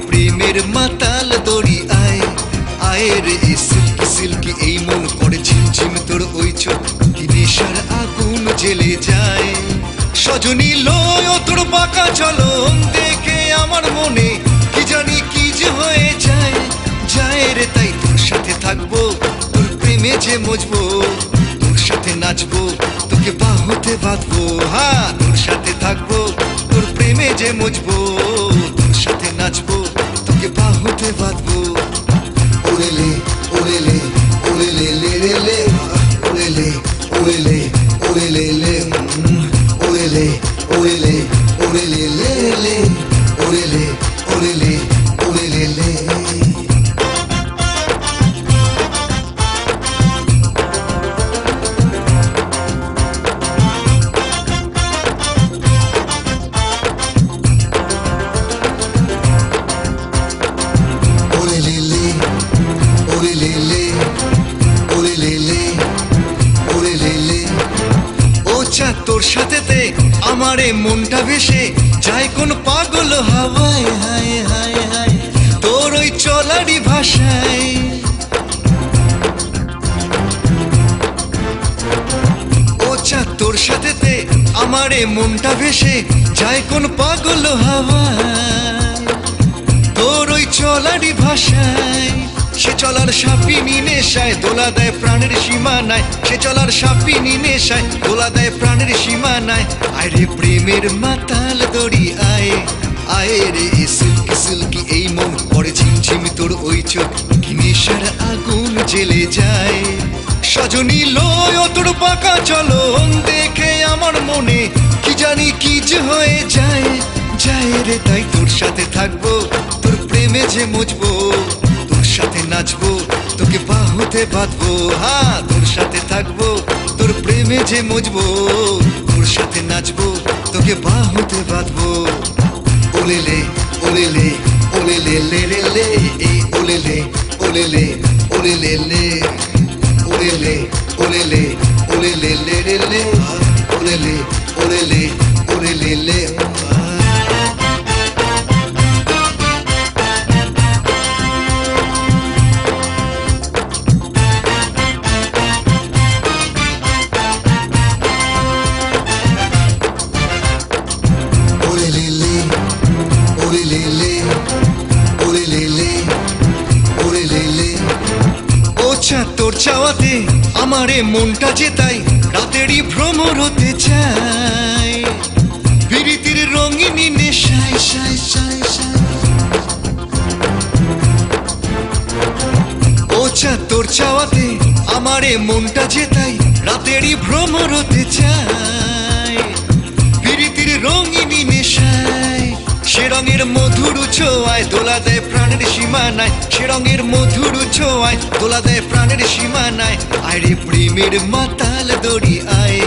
প্রেমের মাতাল দড়ি আয় আয় রে সিল্কি সিল্কি এই মন করে ঝিমঝিম তোর ওই চোখ কি নেশার আগুন জ্বেলে যায় সজনী লয় তোর বাঁকা চলন দেখে আমার মনে কি জানি কি যে হয়ে যায় যায় রে তাই তোর সাথে থাকবো তোর প্রেমে যে মজবো তোর সাথে নাচবো তোকে বাহুতে বাঁধবো হ্যাঁ তোর সাথে থাকবো তোর প্রেমে যে মজবো তোর সাথে নাচবো তোকে বাহুতে বাঁধবো ওরেলে ওরেলে ওরেলে লে রে লে ওরেলে ওরেলে ওরেলে লে ওরেলে ওরেলে ওরেলে লে লে ওরেলে ওরেলে ওরেলে লে তোর সাথেতে আমারে মনটা ভেসে যায় কোন পাগল হাওয়ায় হায় হায় হায় তোর ওই চলারই ভাষায় তোর সাথেতে আমারে মনটা ভেসে যায় কোন পাগল হাওয়ায় তোর ওই চলারই ভাষায় সে চলার সাপিনী নেশায় দোলা দেয় প্রাণের সীমা নাই সে চলার সাপিনী নেশায় দোলা দেয় প্রাণের সীমা নাই আয় রে প্রেমের মাতাল দড়ি আয় আয় রে সিল্কি সিল্কি এই মন পরে ঝিমঝিম তোর ওই চোখ কি নেশার আগুন জ্বেলে যায় সজনী লয় তোর বাঁকা চলন দেখে আমার মনে কি জানি কি যে হয়ে যায় যায় রে তাই তোর সাথে থাকবো তোর প্রেমে যে মজবো তোর সাথে নাচবো তোকে বাহুতে বাঁধবো হ্যাঁ তোর সাথে থাকবো তোর প্রেমে যে মজবো তোর সাথে নাচবো তোকে বাহুতে বাঁধবো ওলেলে ওলেলে ওলেলে লে রে লে এই ওলেলে ওলেলে ওলেলে লে ওলেলে ওলেলে ওলেলে লে রে লে ওলেলে ওলেলে ওলেলে লে তোর চাওয়াতে আমারে মনটা জেতাই রাতেরই ভ্রমর হতে চাই বিরিতির রঙিনী নেশায় শায় শায় শায় তোর চাওয়াতে আমারে মনটা জেতাই রাতেরই ভ্রমর হতে চাই বিরিতির রঙিনী নেশায় সে রঙের মধুর ছোঁয়ায় দোলা দেয় প্রাণের সীমা নাই সে রঙের মধুর ছোঁয়ায় দোলা দেয় প্রাণের সীমা নাই আয় রে প্রেমের মাতাল দড়ি আয়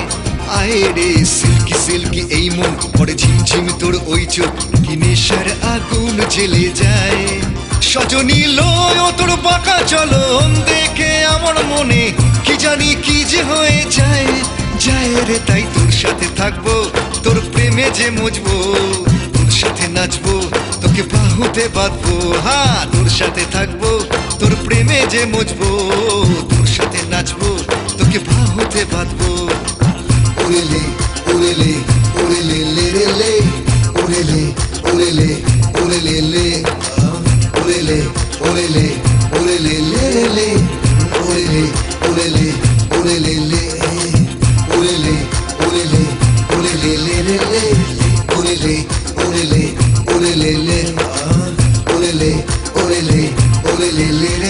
আয় রে সিল্কি সিল্কি এই মন পরে ঝিমঝিম তোর ওই চোখ কি নেশার আগুন জ্বেলে যায় সজনী লয় তোর বাঁকা চলন দেখে আমার মনে কি জানি কি যে হয়ে যায় যায় রে তাই তোর সাথে থাকবো তোর প্রেমে যে মজবো তোর সাথে নাচবো তোকে বাহুতে বাঁধবো হ্যাঁ তোর সাথে থাকবো তোর প্রেমে যে মজবো তোর সাথে নাচবো তোকে বাহুতে বাঁধবো ওরেলে ওরেলে ওরেলে লে রে লে ওরেলে ওরেলে ওরেলে লে ওরেলে ওরেলে ওরেলে লে রে লে ওরেলে ওরেলে ওরেলে লে ওরেলে ওরেলে ওরেলে লে রে লে ওরেলে ওরেলে ওরেলে লে ওরেলে ওরেলে লেলে